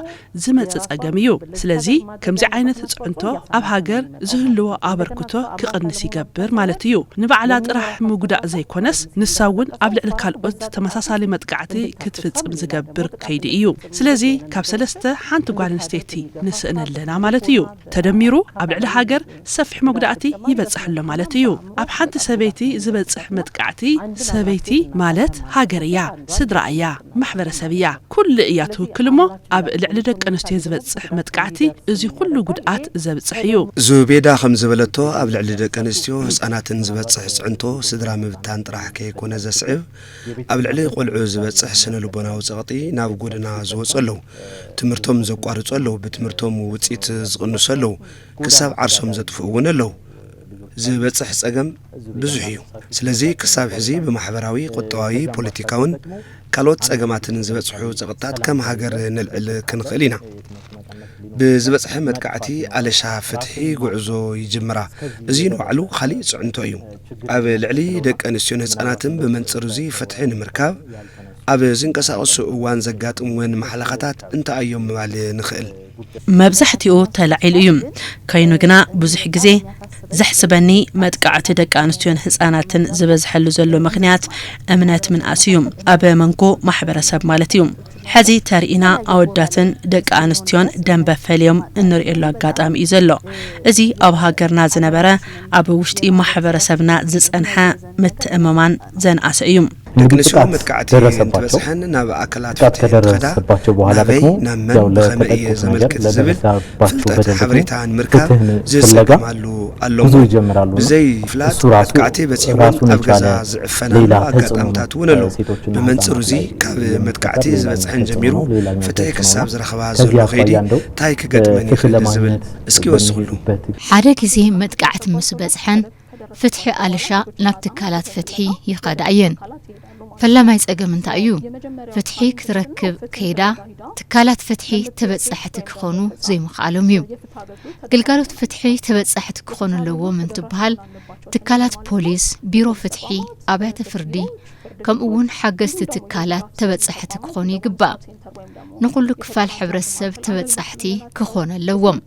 ዝመጽእ ጸገም እዩ ስለዚ ከምዚ ዓይነት ጽዕንቶ ኣብ ሃገር ዝህልዎ ኣበርክቶ ክቕንስ ይገብር ማለት እዩ ንባዕላ ጥራሕ ምጉዳእ ዘይኮነስ ንሳውን ኣብ ልዕሊ ካልኦት ተመሳሳሊ መጥቃዕቲ ክትፍጽም ዝገብር ከይዲ እዩ ስለዚ ካብ ሰለስተ ሓንቲ ጓል ኣንስተይቲ ንስእን ኣለና ማለት እዩ ተደሚሩ ኣብ ልዕሊ ሃገር ሰፊሕ መጉዳእቲ ይበጽሕ ኣሎ ማለት እዩ ኣብ ሓንቲ ሰበይቲ ዝበጽሕ መጥቃዕቲ سبيتي مالت هاجريا سدرائيا محبر سبيا كل إياتو كلمة أب العلدك أنستي زبتصح متقعتي إزي كل قدقات زبتصحيو زوبيدا خمس بلتو أب العلدك أنستيو سأنات زبتصح سعنتو سدرا مبتان طرح كيكون زسعب أب العلي قلعو زبتصح سنة لبنا وزغطي ناب قودنا زوصلو تمرتم زقارصلو بتمرتم وصيت زقنسلو كساب عرسهم زطفون له زبتصح صقم بزحيو سلازي كساب حزي بمحبراوي قطواي بوليتيكاون كالوت صقماتن زبتصحو زغطات كم هاجر نلعل كنخلينا بزبتصح متقعتي على شافتحي غعزو يجمرا ازين وعلو خلي صعنتو ايو اب العلي دق انسيون حصاناتن بمنصرزي فتحين مركاب اب زنقساقسو وان زغاطم وين محلقات انت ايوم مال نخل مبزحتيو تلعيل ايوم كاينو غنا بزح غزي زحسبني متقعت دق انستيون حصاناتن زبزحلو زلو مخنيات امنات من اسيوم اب منكو محبرسب مالتيوم حزي تارينا أوداتن دق أنستيون دنب فليوم النور إلا قاطام إزلو إزي أب هاجرنا زنبرة أب وشتي محبر سبنا زس أنحاء متأممان زن أسيوم نقنسو متقعتي نتبسحن ناب أكلات فتح الغدا نابي نامن بخمئية زملكة زبل فلتت حبريتان مركب زيسك مالو اللوم بزي فلات متقعتي بسيوان أبغزا زعفنا وقاطام تاتونلو بمنصر زي كاب متقعتي زبسحن جميرو فتح كساب زرخبا زلو خيدي تايك قدمني خلد زبل اسكي وسخلو حدك زي متقعت مسبسحن فتحي ألشا نبتكالات فتحي يقادعين فلما يسأقم انت أيو فتحي كتركب كيدا تكالات فتحي تبتصحتك خونو زي مخالوم يو قلقالوت فتحي تبتصحتك خونو اللو من تبهال تكالات بوليس بيرو فتحي أبات فردي كم اون حقست تكالات تبتصحتك خوني قبا نقول لك فالحبر السب تبتصحتي كخون اللوم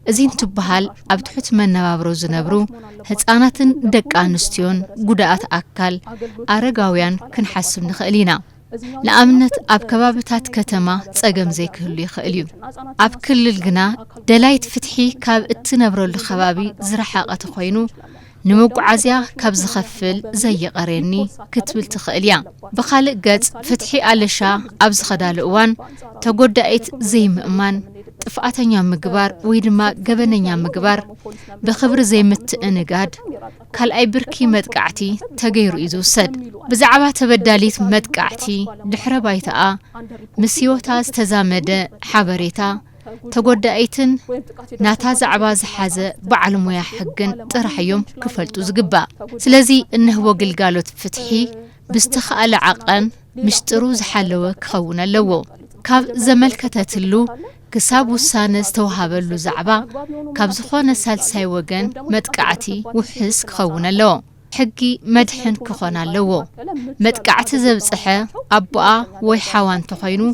ازين تبهال أبتحت من نبابرو زنبرو هتساناتن دق انستيون قداءات أكال أرقاويان كنحسب نخلينا لأمنت أب كبابتات كتما تساقم زي كهلو يخليو أب كل القنا دلايت فتحي كاب اتنبرو الخبابي زرحاقة خوينو نموق عزيا كاب زخفل زي قريني كتبل تخليا بخالق قد فتحي ألشا أبز خدال اوان تقودايت زي مأمان طفعتنيا مقبار ويدما قبننيا مقبار بخبر زي متأنقاد كال اي بركي مدقعتي تغيرو إزو سد بزعبا تبداليت مدقعتي دحر بايتا مسيوتا استزامد حبريتا تقودايتن ناتا زعبا زحازة بعلمويا حقن طرحيوم كفلتو زقبا سلازي انه وقلقالوت فتحي بستخال عقن مشترو زحالو كخونا اللوو كاب زملكتتلو كساب وسانس توهابلو زعبا كاب زخونا سالساي وغن مدقعتي وحس كخونا اللوو حقي مدحن كخونا اللوو مدقعت زبصحة أبقى ويحوان تخينو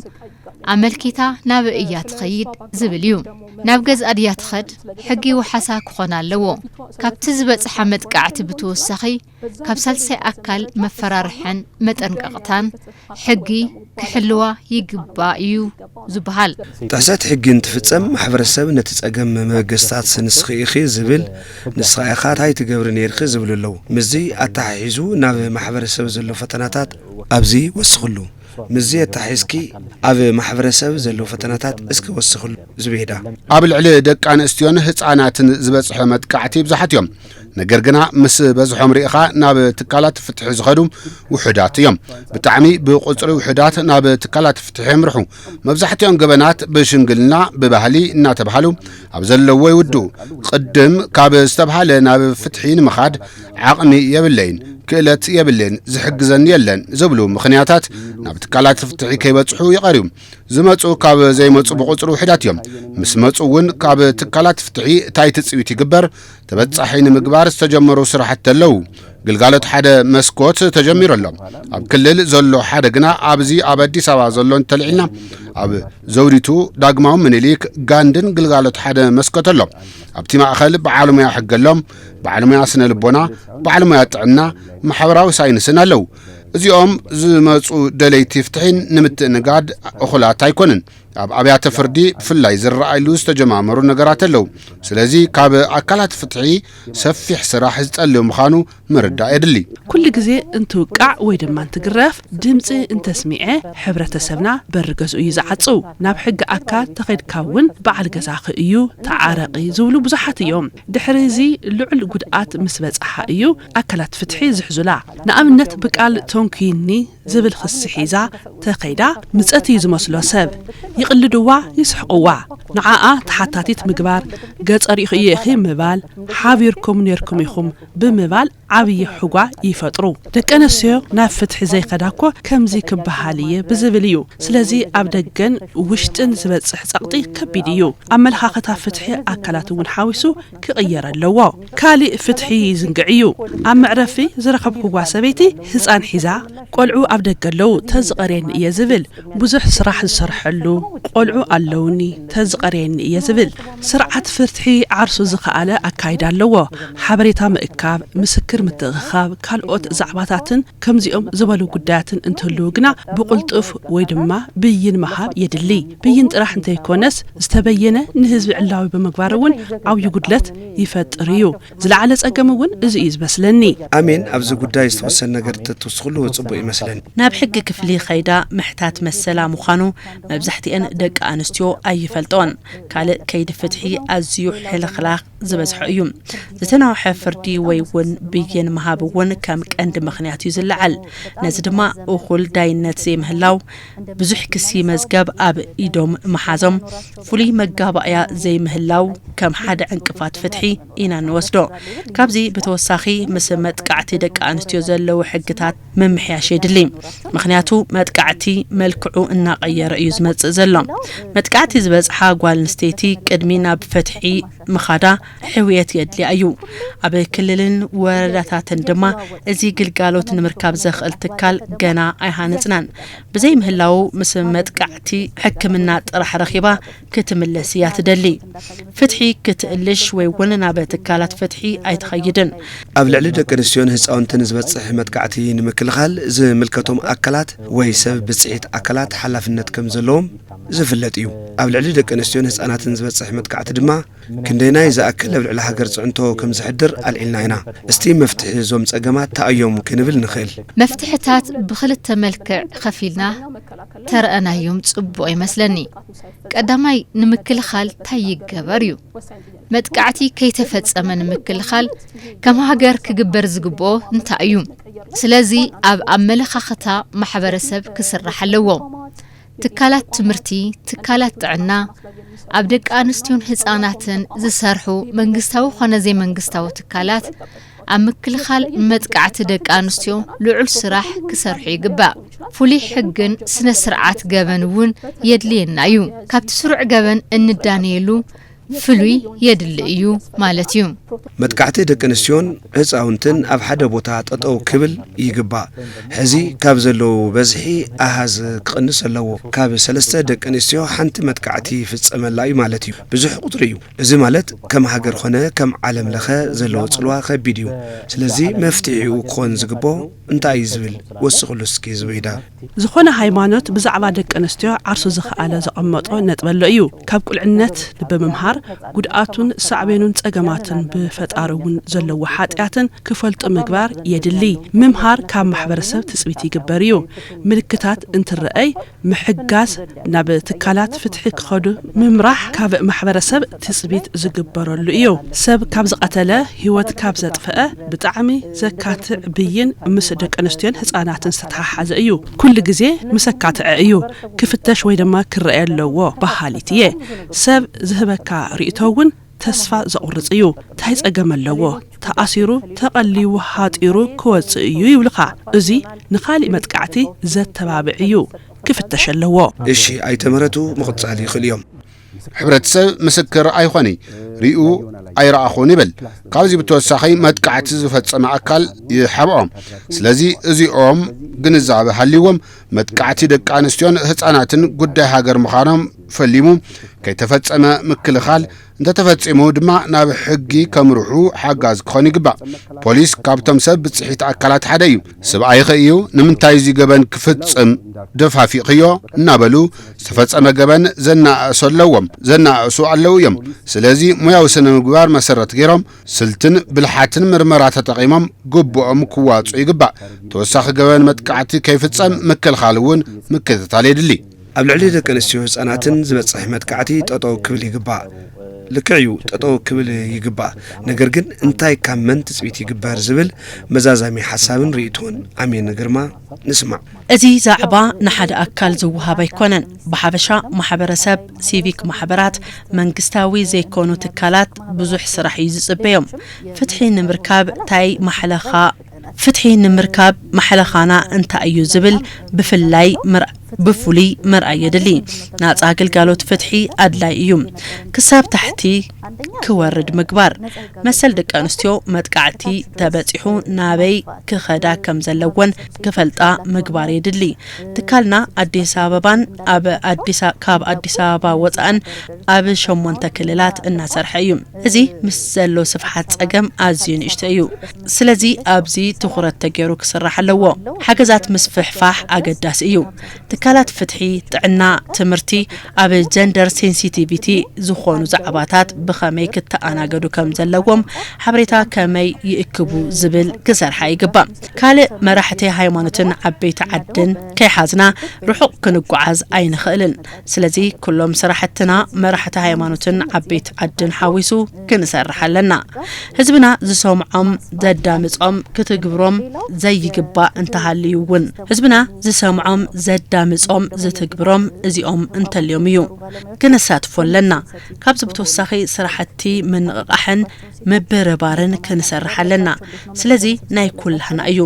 عملكيتا ناب إيات خيد زبليو نابجز أديات خد حقي وحسا كخونا اللوو كاب تزبط حمد قعت بتوسخي كاب سلسي أكل مفرارحن متنققتان حقي كحلوة يقبائيو زبهال تحسات حقي انتفتسم محبر السب نتساقم مقستات سنسخي إخي زبل نسخي إخات هاي تقبرني إرخي زبل اللو مزي أتحيزو ناب محبر السب زلو فتناتات أبزي وسخلو مزي أتحيزكي أب محبر السب زلو فتناتات اسك وسخلو زبيدا أبل علي دك عن استيون هتسعنات زبس حمد كعتي بزحت يوم نجرجنا مس بزحهم ريخا ناب تكالات فتح زخدم وحدات يوم بتعمي بقصر وحدات ناب تكالات فتح مرحو مبزحت يوم جبنات بشنقلنا ببهلي ناتبهلو أبزلوا ويودو قدم كاب استبهل ناب فتحين مخاد عقني يبلين كلت يبلين زحجزن يلن زبلو مخنياتات ناب تكالات فتحي كيبتصحو يقاريوم زمتصو كاب زي متصو بقصر وحدات يوم مس متصون كاب تكالات فتحي تايت صويت يقبر تبتصحين مقبار استجمروا سرحت اللو قلقالت حدا مسكوت تجمير اللو أب كلل زلو حدا قنا أبزي أبدي سوا زلون تلعنا أب زوريتو داقماهم من إليك قاندن قلقالت حدا مسكوت اللو أب تيما أخل بعالميا حق اللوم بعالميا سنة لبونا بعالميا تعنا محاوراو ساينسنا اللو زيوم زمصو دليتي فتحين نمت نقاد أخلا تايكونن ኣብ ኣብያተ ፍርዲ ብፍላይ ዝረኣይሉ ዝተጀማመሩ ነገራት ኣለዉ ስለዚ ካብ ኣካላት ፍትሒ ሰፊሕ ስራሕ ዝጠልብ ምዃኑ ምርዳእ የድሊ ኩሉ ግዜ እንትውቃዕ ወይ ድማ እንትግረፍ ድምፂ እንተስሚዐ ሕብረተሰብና በርገዙ እዩ ዝዓጽው ናብ ሕጊ ኣካል ተኸድካውን በዓል ገዛኺ እዩ ተዓረቂ ዝብሉ ብዙሓት እዮም ድሕሪ እዚ ልዑል ጉድኣት ምስ በጽሓ እዩ ኣካላት ፍትሒ ዝሕዙላ ንኣብነት ብቃል ቶንኪኒ ዝብል ክሲ ሒዛ ተኸይዳ ምጸት እዩ ዝመስሎ ሰብ ይቕልድዋ ይስሕቕዋ ንዓኣ ተሓታቲት ምግባር ገጸሪኹ ኢኺ ምባል ሓቢርኩም ነርኩም ኢኹም ብምባል ዓብይ ሕጓ ይፈጥሩ ደቂ ኣንስትዮ ናብ ፍትሒ ዘይኸዳኮ ከምዚ ክበሃል እየ ብዝብል እዩ ስለዚ ኣብ ደገን ውሽጥን ዝበጽሕ ጸቕጢ ከቢድ እዩ ኣመለኻኸታ ፍትሒ ኣካላት እውን ሓዊሱ ክቕየር ኣለዎ ካሊእ ፍትሒ ዝንግዕ እዩ ኣብ መዕረፊ ዝረኸብኩዋ ሰበይቲ ህፃን ሒዛ ቆልዑ ኣብ ደገ ኣለዉ ተዝቐርየኒ እየ ዝብል ብዙሕ ስራሕ ዝሰርሐሉ ቆልዑ ኣለውኒ ተዝቐርየኒ እየ ዝብል ስርዓት ፍትሒ ዓርሱ ዝኸኣለ ኣካይዳ ኣለዎ ሓበሬታ ምእካብ ምስክር ምትኽኻብ ካልኦት ዛዕባታትን ከምዚኦም ዝበሉ ጉዳያትን እንትህልው ግና ብቁልጡፍ ወይ ድማ ብይን መሃብ የድሊ ብይን ጥራሕ እንተይኮነስ ዝተበየነ ንህዝቢ ዕላዊ ብምግባር እውን ዓብዪ ጉድለት ይፈጥር እዩ ዝለዓለ ጸገም እውን እዚ እዩ ዝመስለኒ ኣሜን ኣብዚ ጉዳይ ዝተወሰነ ነገር ተትወስኽሉ ጽቡቕ ይመስለኒ ናብ ሕጊ ክፍሊ ኸይዳ ምሕታት መሰላ ምዃኑ መብዛሕትአን ደቂ ኣንስትዮ ኣይፈልጦን ካልእ ከይዲ ፍትሒ ኣዝዩ ሕልኽላኽ ዝበዝሖ እዩ ዝተናውሐ ፍርዲ ወይ እውን ብይን መሃብ እውን ከም ቀንዲ ምኽንያት እዩ ዝለዓል ነዚ ድማ እኹል ዳይነት ዘይምህላው ብዙሕ ክሲ መዝገብ ኣብ ኢዶም መሓዞም ፍሉይ መጋባእያ ዘይምህላው ከም ሓደ ዕንቅፋት ፍትሒ ኢና ንወስዶ ካብዚ ብተወሳኺ ምስ መጥቃዕቲ ደቂ ኣንስትዮ ዘለዉ ሕግታት ምምሕያሽ የድሊ ምክንያቱ መጥቃዕቲ መልክዑ እናቐየረ እዩ ዝመጽእ ዘሎ መጥቃዕቲ ዝበጽሓ ጓል ኣንስተይቲ ቅድሚ ናብ ፍትሒ ምኻዳ ሕውየት የድልያ እዩ ኣብ ክልልን ወረዳታትን ድማ እዚ ግልጋሎት ንምርካብ ዘኽእል ትካል ገና ኣይሃነጽናን ብዘይ ምህላው ምስ መጥቃዕቲ ሕክምና ጥራሕ ረኺባ ክትምለስ እያ ትደሊ ፍትሒ ክትእልሽ ወይ እውን ናብ ትካላት ፍትሒ ኣይትኸይድን ኣብ ልዕሊ ደቂ ኣንስትዮን ህፃውንትን ዝበጽሕ መጥቃዕቲ ንምክልኻል ዝምልከቶም ኣካላት ወይ ሰብ ብጽሒት ኣካላት ሓላፍነት ከም ዘለዎም ዝፍለጥ እዩ ኣብ ልዕሊ ደቂ ኣንስትዮን ህፃናትን ዝበጽሕ መጥቃዕቲ ድማ ክንደይናይ ዝኣክል ኣብ ልዕሊ ሃገር ጽዕንቶ ከም ዝሕድር ኣልዒልና ኢና እስቲ መፍትሒ ዞም ጸገማት ተኣዮም ክንብል ንኽእል መፍትሕታት ብኽልተ መልክዕ ከፊልና ተረአናዮም ጽቡቕ ይመስለኒ ቀዳማይ ንምክልኻል እንታይ ይገበር እዩ መጥቃዕቲ ከይተፈጸመ ንምክልኻል ከም ሃገር ክግበር ዝግብኦ እንታይ እዩ ስለዚ ኣብ ኣመለኻኽታ ማሕበረሰብ ክስራሕ ኣለዎ ትካላት ትምህርቲ ትካላት ጥዕና ኣብ ደቂ ኣንስትዮን ህፃናትን ዝሰርሑ መንግስታዊ ኾነ ዘይመንግስታዊ ትካላት ኣብ ምክልኻል መጥቃዕቲ ደቂ ኣንስትዮ ልዑል ስራሕ ክሰርሑ ይግባእ ፍሉይ ሕግን ስነ ስርዓት ገበን እውን የድልየና እዩ ካብቲ ስሩዕ ገበን እንዳንየሉ ፍሉይ የድሊ እዩ ማለት እዩ መጥቃዕቲ ደቂ ኣንስትዮን ህፃውንትን ኣብ ሓደ ቦታ ጠጠው ክብል ይግባእ ሕዚ ካብ ዘለዉ በዝሒ ኣሃዝ ክቕንስ ኣለዎ ካብ 3 ደቂ ኣንስትዮ ሓንቲ መጥቃዕቲ ይፍጸመላ እዩ ማለት እዩ ብዙሕ ቁጥሪ እዩ እዚ ማለት ከም ሃገር ኾነ ከም ዓለም ለኸ ዘለዎ ጽልዋ ከቢድ እዩ ስለዚ መፍትሒኡ ክኾን ዝግብኦ እንታይ ዝብል ወስኽሉ እስኪ ዝበይዳ ዝኾነ ሃይማኖት ብዛዕባ ደቂ ኣንስትዮ ዓርሱ ዝኸኣለ ዘቐመጦ ነጥበሎ እዩ ካብ ቁልዕነት ብምምሃር ጉድኣቱን ሳዕቤኑን ጸገማትን ብፈጣሪ እውን ዘለዎ ሓጢያትን ክፈልጡ ምግባር የድሊ ምምሃር ካብ ማሕበረሰብ ትጽቢት ይግበር እዩ ምልክታት እንትርአይ ምሕጋዝ ናብ ትካላት ፍትሒ ክኸዱ ምምራሕ ካብ ማሕበረሰብ ትጽቢት ዝግበረሉ እዩ ሰብ ካብ ዝቐተለ ህይወት ካብ ዘጥፍአ ብጣዕሚ ዘካትዕ ብይን ምስ ደቂ ኣንስትዮን ህፃናትን ዝተተሓሓዘ እዩ ኩሉ ግዜ መሰካትዕ እዩ ክፍተሽ ወይ ድማ ክርአ ኣለዎ ባህሊት እየ ሰብ ዝህበካ ርእቶውን ተስፋ ዘቁርጽ እዩ ታይ ጸገም ኣለዎ ተኣሲሩ ተቐሊው ሓጢሩ ክወጽእ እዩ ይብልኻ እዚ ንኻሊእ መጥቃዕቲ ዘተባብዕ እዩ ክፍተሽ ኣለዎ እሺ ኣይተመረቱ ምቕጻል ይኽእል እዮም ሕብረተሰብ ምስክር ኣይኾነ ሪኡ ኣይረኣኹን ይብል ካብዚ ብተወሳኺ መጥቃዕቲ ዝፈጸመ ኣካል ይሓብኦም ስለዚ እዚኦም ግንዛቤ ሃልይዎም መጥቃዕቲ ደቂ ኣንስትዮን ህፃናትን ጉዳይ ሃገር ምዃኖም ፈሊሙ ከይተፈጸመ ምክልኻል እንተተፈጺሙ ድማ ናብ ሕጊ ከምርሑ ሓጋዝ ክኾን ይግባእ ፖሊስ ካብቶም ሰብ ብጽሒት ኣካላት ሓደ እዩ ሰብኣይ ኸእዩ ንምንታይ እዚ ገበን ክፍጽም ደፋፊቕዮ እናበሉ ዝተፈጸመ ገበን ዘናእሱ ኣለዉ እዮም ስለዚ ሙያዊ ስነ ምግባር መሰረት ገይሮም ስልትን ብልሓትን ምርመራ ተጠቒሞም ግብኦም ክዋጹ ይግባእ ተወሳኺ ገበን መጥቃዕቲ ከይፍጸም ምክልኻል እውን ምክትታል የድሊ ኣብ ልዕሊ ደቂ ኣንስትዮ ህጻናትን ዝበጽሕ መጥቃዕቲ ጠጠው ክብል ይግባእ ልክዕዩ ጠጠው ክብል ይግባእ ነገር ግን እንታይ ካብ መን ትጽቢት ይግበር ዝብል መዛዛሚ ሓሳብን ርእይቶን ኣሜን ግርማ ንስማዕ እዚ ዛዕባ ንሓደ ኣካል ዝወሃብ ኣይኮነን ብሓበሻ ማሕበረሰብ ሲቪክ ማሕበራት መንግስታዊ ዘይኮኑ ትካላት ብዙሕ ስራሕ እዩ ዝጽበዮም ፍትሒ ንምርካብ ማሕለኻና እንታይ እዩ ዝብል ብፍሉይ ምርኣይ የድሊ ናጻ ግልጋሎት ፍትሒ ኣድላይ እዩ ክሳብ ታሕቲ ክወርድ ምግባር መሰል ደቂ ኣንስትዮ መጥቃዕቲ ተበጺሑ ናበይ ክኸዳ ከም ዘለወን ክፈልጣ ምግባር የድሊ ትካልና ኣዲስ ኣበባን ካብ ኣዲስ ኣበባ ወፃእን ኣብ 8 ክልላት እናሰርሐ እዩ እዚ ምስ ዘሎ ስፍሓት ጸገም ኣዝዩ ንእሽቶ እዩ ስለዚ ኣብዚ ትኹረት ተገይሩ ክስራሕ ኣለዎ ሓገዛት ምስፍሕፋሕ ኣገዳሲ እዩ ትካላት ፍትሒ ጥዕና ትምህርቲ ኣብ ጀንደር ሴንሲቲቪቲ ዝኾኑ ዛዕባታት ብኸመይ ክተኣናገዱ ከም ዘለዎም ሓበሬታ ከመይ ይእክቡ ዝብል ክሰርሓ ይግባእ ካልእ መራሕቲ ሃይማኖትን ዓበይቲ ዓድን ከይሓዝና ርሑቕ ክንጓዓዝ ኣይንኽእልን ስለዚ ኩሎም ስራሕትና መራሕቲ ሃይማኖትን ዓበይቲ ዓድን ሓዊሱ ክንሰርሕ ኣለና ህዝብና ዝሰምዖም ዘዳምጾም ክትግብሮም ዘይግባእ እንተሃልዩውን ህዝብና ዝሰምዖም ዘዳምጾም ዝትግብሮም እዚኦም እንተልዮም እዩ ክንሳትፎ ኣለና ካብዚ ብተወሳኺ ስራሕቲ ምንቕቓሕን ምብርባርን ክንሰርሕ ኣለና ስለዚ ናይ ኩልህና እዩ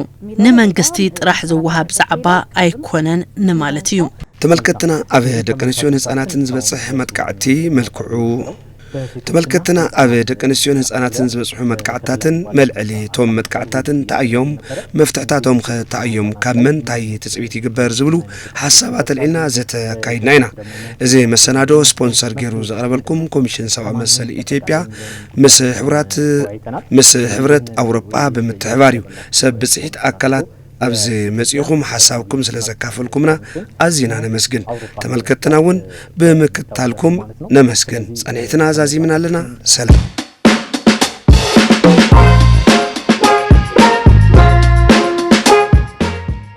ንመንግስቲ ጥራሕ ዝወሃብ ዛዕባ ኣይኮነን ንማለት እዩ ተመልከትና ኣብ ደቂ ኣንስትዮን ህጻናትን ዝበጽሕ መጥቃዕቲ መልክዑ ተመልከትና ኣብ ደቂ ኣንስትዮን ህጻናትን ዝበጽሑ መጥቃዕታትን መልዕሊ ቶም መጥቃዕታትን ተኣዮም መፍትሕታቶም ከተኣዮም ካብ መንታይ ትጽቢት ይግበር ዝብሉ ሓሳባት ኣልዒልና ዘተካይድና ኢና እዚ መሰናዶ ስፖንሰር ገይሩ ዘቕረበልኩም ኮሚሽን ሰብኣዊ መሰል ኢትዮጵያ ምስ ሕብረት ኣውሮጳ ብምትሕባር እዩ ሰብ ብጽሒት ኣካላት ኣብዚ መጽኢኹም ሓሳብኩም ስለ ዘካፈልኩምና ኣዝና ነመስግን ተመልከትና እውን ብምክትታልኩም ነመስግን ጸኒዕትና ዛዚምና ኣለና ሰላም